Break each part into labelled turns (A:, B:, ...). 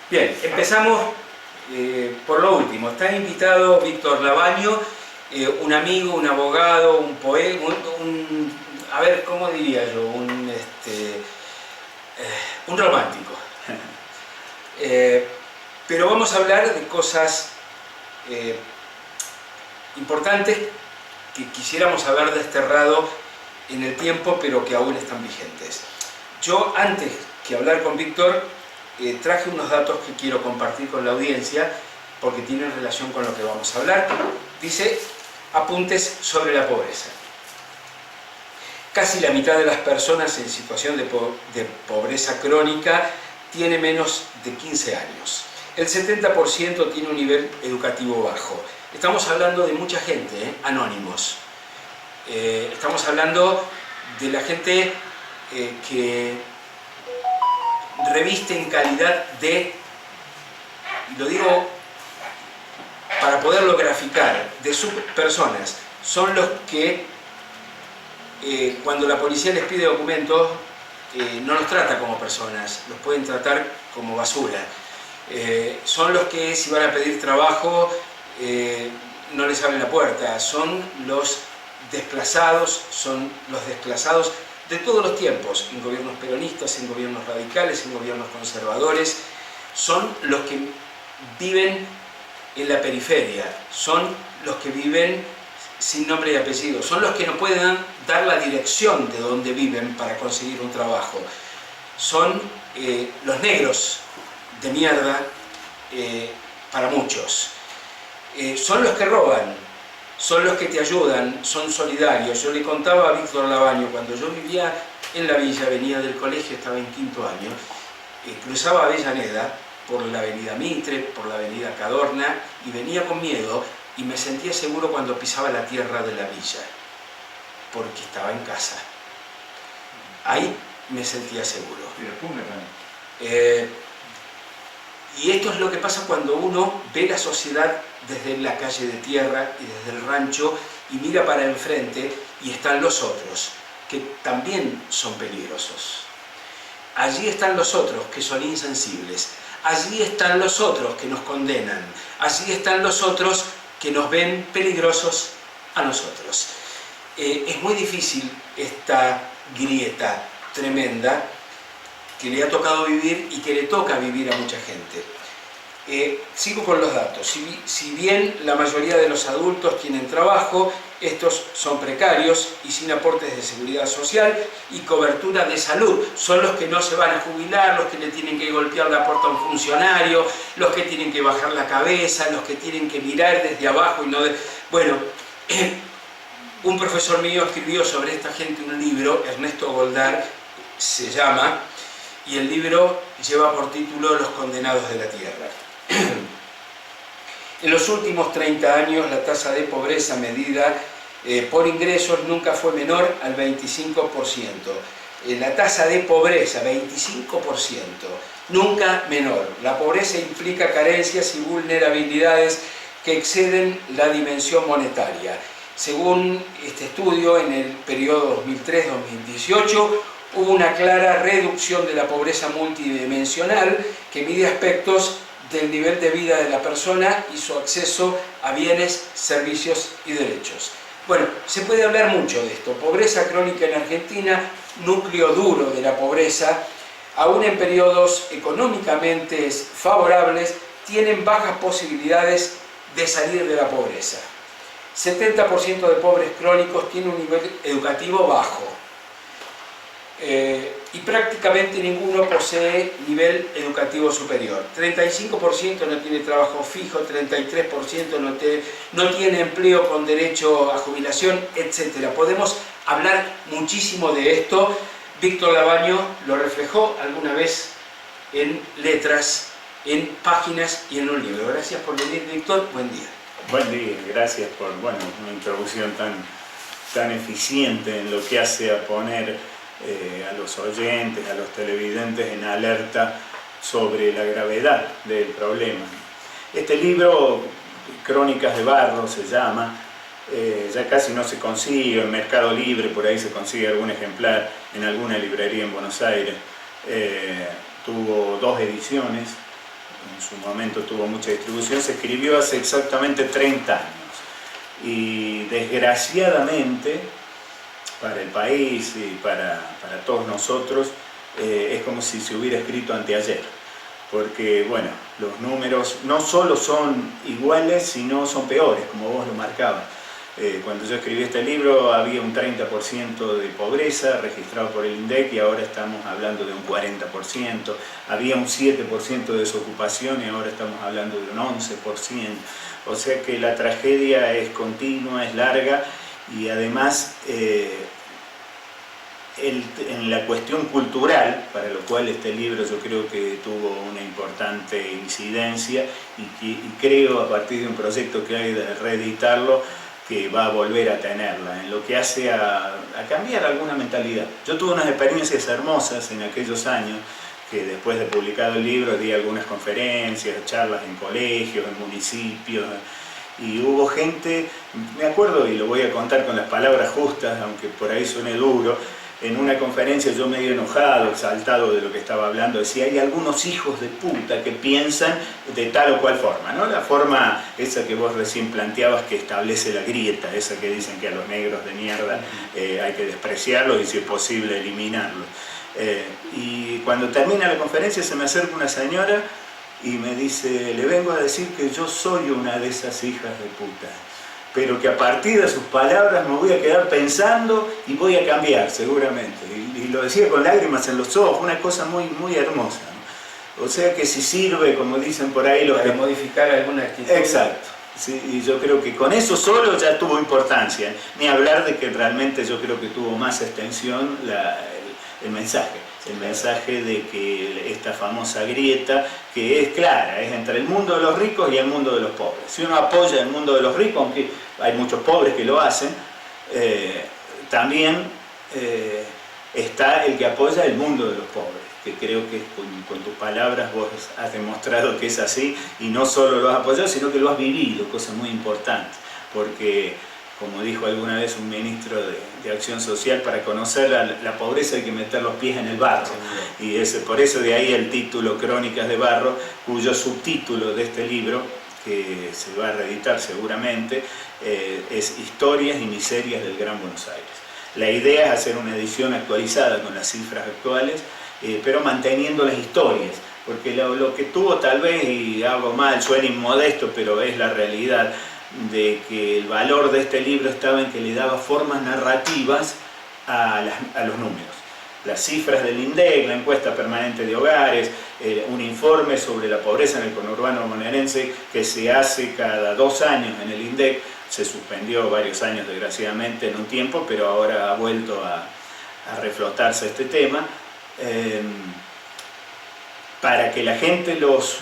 A: Bien, empezamos por lo último. Está invitado Víctor Labaño, un amigo, un abogado, un poeta, a ver, ¿cómo diría yo? Un romántico. Pero vamos a hablar de cosas importantes que quisiéramos haber desterrado en el tiempo, pero que aún están vigentes. Yo, antes que hablar con Víctor, traje unos datos que quiero compartir con la audiencia, porque tienen relación con lo que vamos a hablar. Dice, apuntes sobre la pobreza. Casi la mitad de las personas en situación de pobreza crónica tiene menos de 15 años. El 70% tiene un nivel educativo bajo. Estamos hablando de mucha gente, anónimos. Estamos hablando de la gente que reviste en calidad de, y lo digo para poderlo graficar, de subpersonas. Son los que cuando la policía les pide documentos no los trata como personas, los pueden tratar como basura. Son los que, si van a pedir trabajo, no les abren la puerta. Son los desplazados de todos los tiempos, en gobiernos peronistas, en gobiernos radicales, en gobiernos conservadores. Son los que viven en la periferia, son los que viven sin nombre y apellido, son los que no pueden dar la dirección de donde viven para conseguir un trabajo. Son los negros de mierda para muchos. Son los que roban, son los que te ayudan, son solidarios. Yo le contaba a Víctor Labaño, cuando yo vivía en la villa, venía del colegio, estaba en quinto año, cruzaba Avellaneda por la avenida Mitre, por la avenida Cadorna, y venía con miedo y me sentía seguro cuando pisaba la tierra de la villa, porque estaba en casa. Ahí me sentía seguro. Y esto es lo que pasa cuando uno ve la sociedad desde la calle de tierra y desde el rancho y mira para enfrente y están los otros, que también son peligrosos. Allí están los otros que son insensibles. Allí están los otros que nos condenan. Allí están los otros que nos ven peligrosos a nosotros. Es muy difícil esta grieta tremenda que le ha tocado vivir y que le toca vivir a mucha gente. Sigo con los datos. Si bien la mayoría de los adultos tienen trabajo, estos son precarios y sin aportes de seguridad social y cobertura de salud. Son los que no se van a jubilar, los que le tienen que golpear la puerta a un funcionario, los que tienen que bajar la cabeza, los que tienen que mirar desde abajo y no de... Bueno, un profesor mío escribió sobre esta gente un libro, Ernesto Goldar se llama, y el libro lleva por título Los condenados de la tierra. En los últimos 30 años la tasa de pobreza medida por ingresos nunca fue menor al 25%. La tasa de pobreza, 25%, nunca menor. La pobreza implica carencias y vulnerabilidades que exceden la dimensión monetaria. Según este estudio, en el periodo 2003-2018, hubo una clara reducción de la pobreza multidimensional que mide aspectos del nivel de vida de la persona y su acceso a bienes, servicios y derechos. Bueno, se puede hablar mucho de esto. Pobreza crónica en Argentina, núcleo duro de la pobreza, aún en periodos económicamente favorables, tienen bajas posibilidades de salir de la pobreza. 70% de pobres crónicos tienen un nivel educativo bajo. Y prácticamente ninguno posee nivel educativo superior. 35% no tiene trabajo fijo, 33% no tiene empleo con derecho a jubilación, etc. Podemos hablar muchísimo de esto. Víctor Labaño lo reflejó alguna vez en letras, en páginas y en un libro. Gracias por venir, Víctor. Buen día.
B: Buen día, gracias por una introducción tan eficiente en lo que hace a poner a los oyentes, a los televidentes en alerta sobre la gravedad del problema. Este libro, Crónicas de Barro se llama, ya casi no se consigue, en Mercado Libre por ahí se consigue algún ejemplar en alguna librería en Buenos Aires. Tuvo 2 ediciones, en su momento tuvo mucha distribución, se escribió hace exactamente 30 años. Y desgraciadamente, para el país y para todos nosotros, es como si se hubiera escrito anteayer. Porque, bueno, los números no solo son iguales, sino son peores, como vos lo marcabas. Cuando yo escribí este libro había un 30% de pobreza registrado por el INDEC y ahora estamos hablando de un 40%. Había un 7% de desocupación y ahora estamos hablando de un 11%. O sea que la tragedia es continua, es larga y además en la cuestión cultural, para lo cual este libro yo creo que tuvo una importante incidencia y creo a partir de un proyecto que hay de reeditarlo que va a volver a tenerla, en lo que hace a cambiar alguna mentalidad. Yo tuve unas experiencias hermosas en aquellos años, que después de publicado el libro di algunas conferencias, charlas en colegios, en municipios, y hubo gente, me acuerdo y lo voy a contar con las palabras justas, aunque por ahí suene duro, en una conferencia yo medio enojado, exaltado de lo que estaba hablando, decía, hay algunos hijos de puta que piensan de tal o cual forma, ¿no? La forma esa que vos recién planteabas que establece la grieta, esa que dicen que a los negros de mierda hay que despreciarlos y si es posible eliminarlos. Y cuando termina la conferencia se me acerca una señora y me dice, le vengo a decir que yo soy una de esas hijas de puta, pero que a partir de sus palabras me voy a quedar pensando y voy a cambiar seguramente. Y lo decía con lágrimas en los ojos, una cosa muy, muy hermosa, ¿no? O sea que si sirve, como dicen por ahí,
A: para modificar alguna actitud.
B: Exacto. Sí, y yo creo que con eso solo ya tuvo importancia, ni hablar de que realmente yo creo que tuvo más extensión el mensaje de que esta famosa grieta, que es clara, es entre el mundo de los ricos y el mundo de los pobres. Si uno apoya el mundo de los ricos, aunque hay muchos pobres que lo hacen, también está el que apoya el mundo de los pobres, que creo que con tus palabras vos has demostrado que es así, y no solo lo has apoyado, sino que lo has vivido, cosa muy importante, porque como dijo alguna vez un ministro de Acción Social, para conocer la pobreza hay que meter los pies en el barro. Y por eso de ahí el título Crónicas de Barro, cuyo subtítulo de este libro, que se va a reeditar seguramente, es Historias y Miserias del Gran Buenos Aires. La idea es hacer una edición actualizada con las cifras actuales, pero manteniendo las historias, porque lo que tuvo tal vez, y hago mal, suena inmodesto, pero es la realidad, de que el valor de este libro estaba en que le daba formas narrativas a los números. Las cifras del INDEC, la encuesta permanente de hogares, un informe sobre la pobreza en el conurbano bonaerense que se hace cada 2 años en el INDEC, se suspendió varios años desgraciadamente en un tiempo, pero ahora ha vuelto a reflotarse este tema, para que la gente los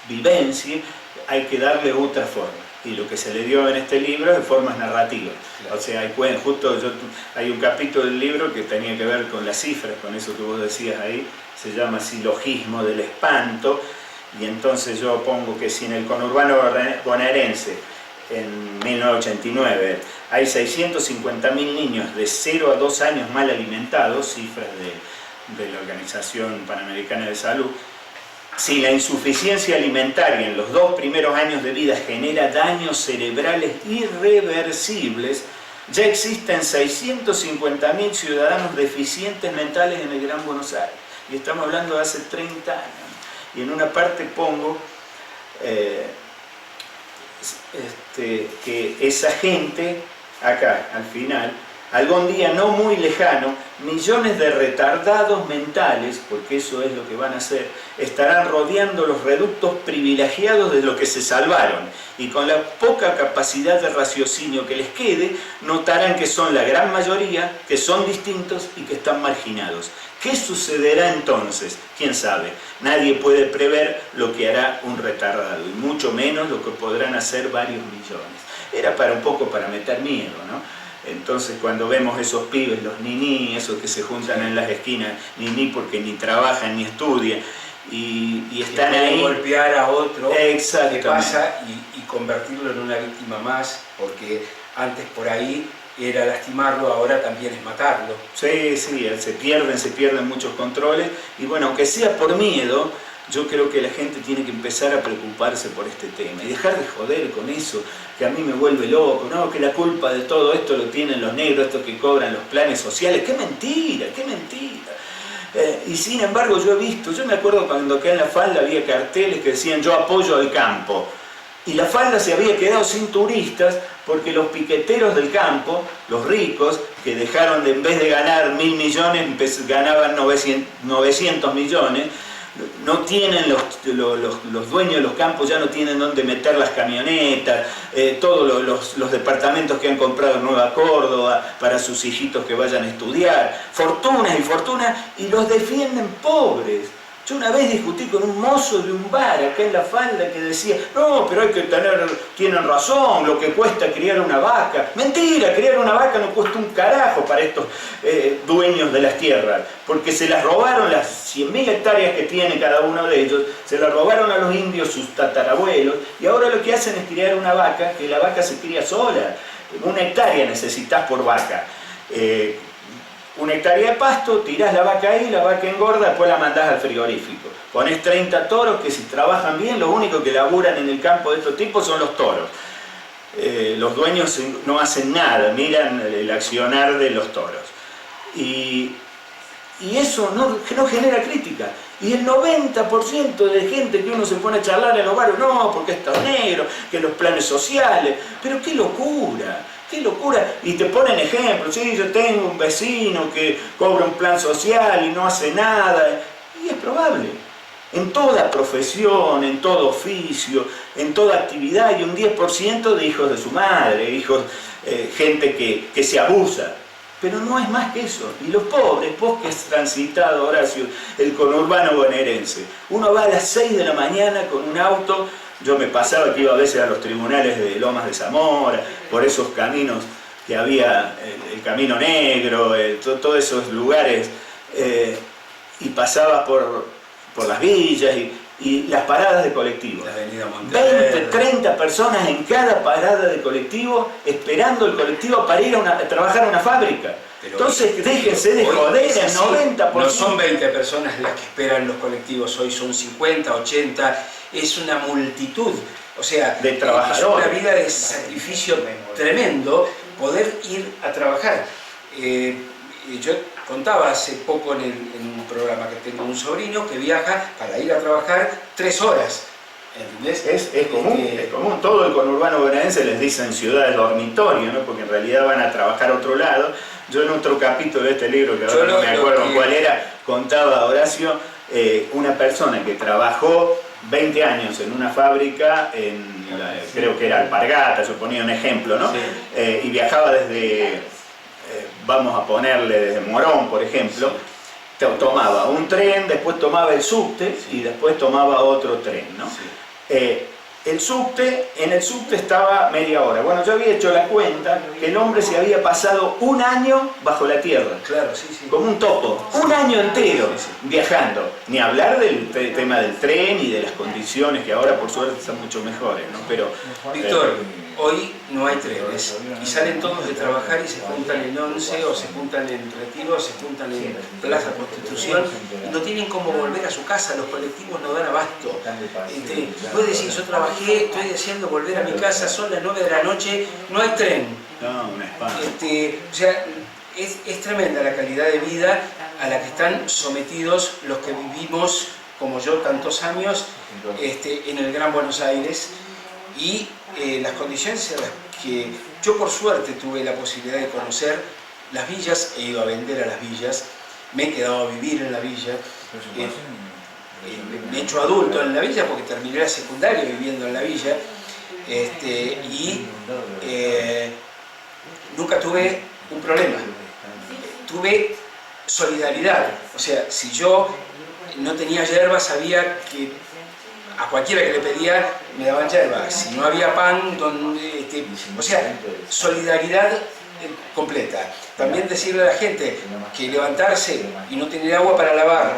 B: vivencie hay que darle otra forma. Y lo que se le dio en este libro es de formas narrativas. Claro. O sea, hay un capítulo del libro que tenía que ver con las cifras, con eso que vos decías ahí, se llama Silogismo del Espanto, y entonces yo pongo que si en el conurbano bonaerense, en 1989, hay 650.000 niños de 0 a 2 años mal alimentados, cifras de la Organización Panamericana de Salud, si la insuficiencia alimentaria en los 2 primeros años de vida genera daños cerebrales irreversibles, ya existen 650.000 ciudadanos deficientes mentales en el Gran Buenos Aires. Y estamos hablando de hace 30 años. Y en una parte pongo que esa gente, acá al final, algún día no muy lejano, millones de retardados mentales, porque eso es lo que van a hacer, estarán rodeando los reductos privilegiados de los que se salvaron, y con la poca capacidad de raciocinio que les quede, notarán que son la gran mayoría, que son distintos y que están marginados. ¿Qué sucederá entonces? ¿Quién sabe? Nadie puede prever lo que hará un retardado, y mucho menos lo que podrán hacer varios millones. Era un poco para meter miedo, ¿no? Entonces cuando vemos esos pibes, los niní, esos que se juntan en las esquinas, niní porque ni trabajan ni estudian, y están ahí,
A: golpear a otro,
B: exactamente,
A: que pasa y convertirlo en una víctima más, porque antes por ahí era lastimarlo, ahora también es matarlo.
B: Sí, se pierden muchos controles, y bueno, aunque sea por miedo, Yo creo que la gente tiene que empezar a preocuparse por este tema y dejar de joder con eso, que a mí me vuelve loco, ¿no? Que la culpa de todo esto lo tienen los negros, estos que cobran los planes sociales. ¡Qué mentira, qué mentira! Y sin embargo yo me acuerdo cuando acá en La Falda había carteles que decían yo apoyo al campo. Y La Falda se había quedado sin turistas porque los piqueteros del campo, los ricos, que dejaron de, en vez de ganar 1.000 millones, ganaban 900 millones, no tienen los dueños de los campos, ya no tienen dónde meter las camionetas, todos los departamentos que han comprado en Nueva Córdoba para sus hijitos que vayan a estudiar, fortunas y fortunas, y los defienden pobres. Yo una vez discutí con un mozo de un bar acá en La Falda que decía, no, pero hay que tienen razón, lo que cuesta criar una vaca. Mentira, criar una vaca no cuesta un carajo para estos dueños de las tierras, porque se las robaron las 100.000 hectáreas que tiene cada uno de ellos, se las robaron a los indios sus tatarabuelos, y ahora lo que hacen es criar una vaca, que la vaca se cría sola. 1 hectárea necesitas por vaca. 1 hectárea de pasto, tirás la vaca ahí, la vaca engorda, después la mandás al frigorífico. Ponés 30 toros que si trabajan bien, lo único que laburan en el campo de estos tipos son los toros. Los dueños no hacen nada, miran el accionar de los toros. Y eso no genera crítica. Y el 90% de gente que uno se pone a charlar en los barrios, no, porque es negro, que los planes sociales, pero qué locura. ¡Qué locura! Y te ponen ejemplos, sí, yo tengo un vecino que cobra un plan social y no hace nada. Y es probable. En toda profesión, en todo oficio, en toda actividad hay un 10% de hijos de su madre, gente que se abusa. Pero no es más que eso. Y los pobres, vos que has transitado, Horacio, el conurbano bonaerense. Uno va a las 6 de la mañana con un auto. Yo me pasaba que iba a veces a los tribunales de Lomas de Zamora, por esos caminos que había, el Camino Negro, todos esos lugares, y pasaba por las villas y las paradas de colectivo.
A: La Avenida Monterrey.
B: 20, 30 personas en cada parada de colectivo, esperando el colectivo para ir a trabajar a una fábrica. Pero entonces déjense de joder, el 90%.
A: No son 20 personas las que esperan los colectivos, hoy son 50, 80, es una multitud. O sea,
B: de trabajadores.
A: Es una vida de sacrificio tremendo poder ir a trabajar. Yo contaba hace poco en un programa que tengo un sobrino que viaja para ir a trabajar 3 horas. ¿Entendés?
B: Es común. Todo el conurbano bonaerense les dicen ciudades dormitorio, ¿no? Porque en realidad van a trabajar a otro lado. Yo en otro capítulo de este libro, que ahora no me acuerdo cuál era, contaba a Horacio una persona que trabajó 20 años en una fábrica, creo que era Alpargata, yo ponía un ejemplo, ¿no? Sí. Y viajaba desde, vamos a ponerle desde Morón, por ejemplo, sí. Tomaba un tren, después tomaba el subte, sí. Y después tomaba otro tren, ¿no? Sí. En el subte estaba media hora. Bueno, yo había hecho la cuenta que el hombre se había pasado 1 año bajo la tierra.
A: Claro, sí, sí.
B: Como un topo. 1 año entero viajando. Ni hablar del tema del tren y de las condiciones que ahora por suerte están mucho mejores, ¿no? Pero,
A: Víctor, hoy no hay trenes y salen todos de trabajar y se juntan en 11 o se juntan en Retiro o se juntan en Plaza Constitución y no tienen cómo volver a su casa, los colectivos no dan abasto. Puedes decir, yo trabajé, estoy deseando volver a mi casa, son las 9 de la noche, no hay tren.
B: No, una espada.
A: O sea, es tremenda la calidad de vida a la que están sometidos los que vivimos, como yo, tantos años en el Gran Buenos Aires. Y las condiciones en las que yo por suerte tuve la posibilidad de conocer las villas, he ido a vender a las villas, me he quedado a vivir en la villa, me he hecho adulto en la villa porque terminé la secundaria viviendo en la villa, y nunca tuve un problema, tuve solidaridad. O sea, si yo no tenía yerba sabía que a cualquiera que le pedía me daban yerba, si no había pan, o sea, solidaridad completa. También decirle a la gente que levantarse y no tener agua para lavar,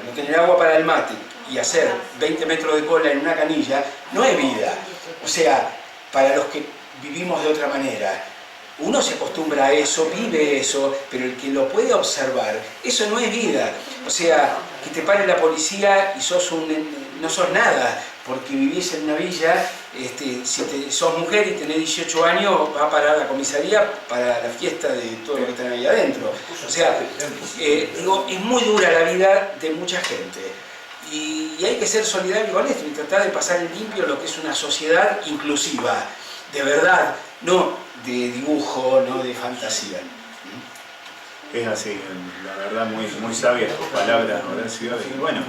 A: no tener agua para el mate y hacer 20 metros de cola en una canilla, no es vida. O sea, para los que vivimos de otra manera, uno se acostumbra a eso, vive eso, pero el que lo puede observar, eso no es vida. O sea, que te pare la policía y no sos nada, porque vivís en una villa, si sos mujer y tenés 18 años, va a parar la comisaría para la fiesta de todo lo que están ahí adentro. O sea, digo, es muy dura la vida de mucha gente. Y hay que ser solidario con esto y tratar de pasar en limpio lo que es una sociedad inclusiva, de verdad, no de dibujo, no de fantasía.
B: Es así, la verdad muy sabias tus palabras, Horacio, y bueno,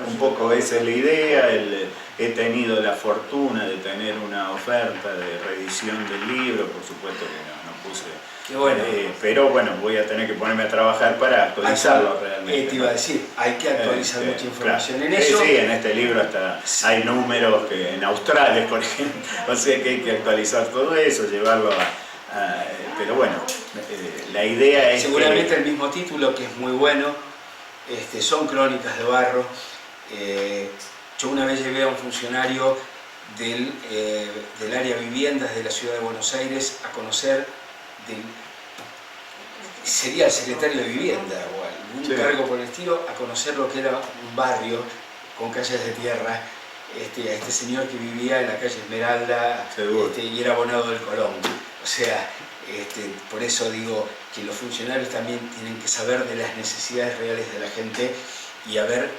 B: un poco esa es la idea. He tenido la fortuna de tener una oferta de reedición del libro, por supuesto que no puse,
A: Qué bueno.
B: pero bueno, voy a tener que ponerme a trabajar para actualizarlo realmente.
A: Te iba a decir, hay que actualizar mucha información en eso.
B: Sí, en este libro hasta hay números en australes, por ejemplo, o sea que hay que actualizar todo eso, llevarlo pero bueno, la idea es
A: seguramente el mismo título, que es muy bueno, son Crónicas de Barro. Yo una vez llevé a un funcionario del área viviendas de la ciudad de Buenos Aires a conocer, sería el secretario de vivienda o algún cargo por el estilo, a conocer lo que era un barrio con calles de tierra, a este señor que vivía en la calle Esmeralda y era abonado del Colón. O sea, por eso digo que los funcionarios también tienen que saber de las necesidades reales de la gente y haber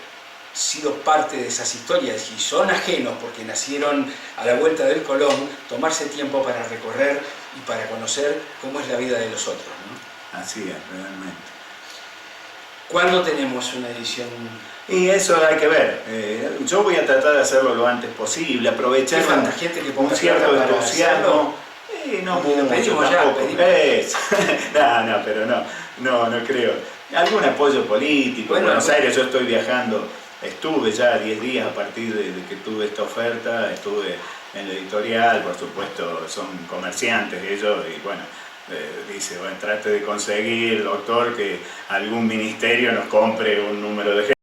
A: sido parte de esas historias, y son ajenos porque nacieron a la vuelta del Colón, tomarse tiempo para recorrer y para conocer cómo es la vida de los otros, ¿no?
B: Así es, realmente.
A: ¿Cuándo tenemos una edición?
B: Y eso hay que ver. Yo voy a tratar de hacerlo lo antes posible, aprovechar
A: gente que
B: un cierto entusiasmo. No mucho,
A: pedimos
B: tampoco.
A: Ya,
B: pero no creo. Algún apoyo político.
A: Bueno,
B: en Buenos Aires yo estoy viajando, estuve ya 10 días a partir de que tuve esta oferta, estuve en la editorial, por supuesto son comerciantes ellos, y bueno, dice, bueno, trate de conseguir, doctor, que algún ministerio nos compre un número de